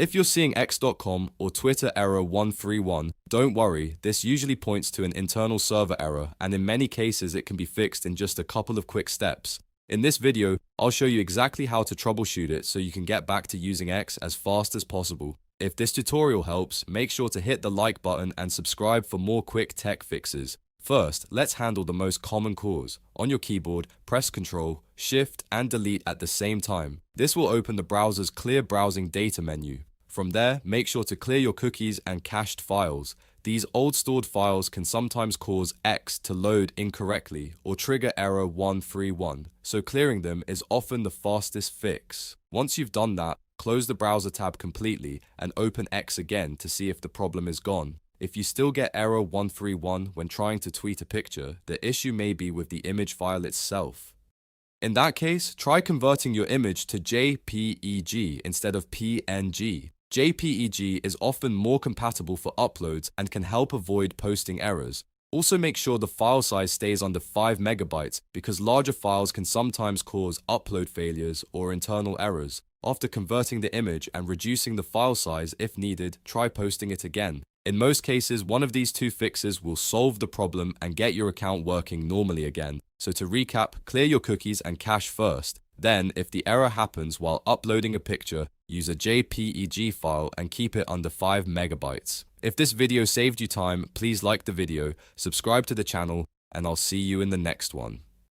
If you're seeing X.com or Twitter error 131, don't worry, this usually points to an internal server error, and in many cases it can be fixed in just a couple of quick steps. In this video, I'll show you exactly how to troubleshoot it so you can get back to using X as fast as possible. If this tutorial helps, make sure to hit the like button and subscribe for more quick tech fixes. First, let's handle the most common cause. On your keyboard, press Ctrl, Shift, and Delete at the same time. This will open the browser's Clear Browsing Data menu. From there, make sure to clear your cookies and cached files. These old stored files can sometimes cause X to load incorrectly or trigger error 131, so clearing them is often the fastest fix. Once you've done that, close the browser tab completely and open X again to see if the problem is gone. If you still get error 131 when trying to tweet a picture, the issue may be with the image file itself. In that case, try converting your image to JPEG instead of PNG. JPEG is often more compatible for uploads and can help avoid posting errors. Also make sure the file size stays under 5 megabytes because larger files can sometimes cause upload failures or internal errors. After converting the image and reducing the file size if needed, try posting it again. In most cases, one of these two fixes will solve the problem and get your account working normally again. So to recap, clear your cookies and cache first. Then, if the error happens while uploading a picture, use a JPEG file and keep it under 5 megabytes. If this video saved you time, please like the video, subscribe to the channel, and I'll see you in the next one.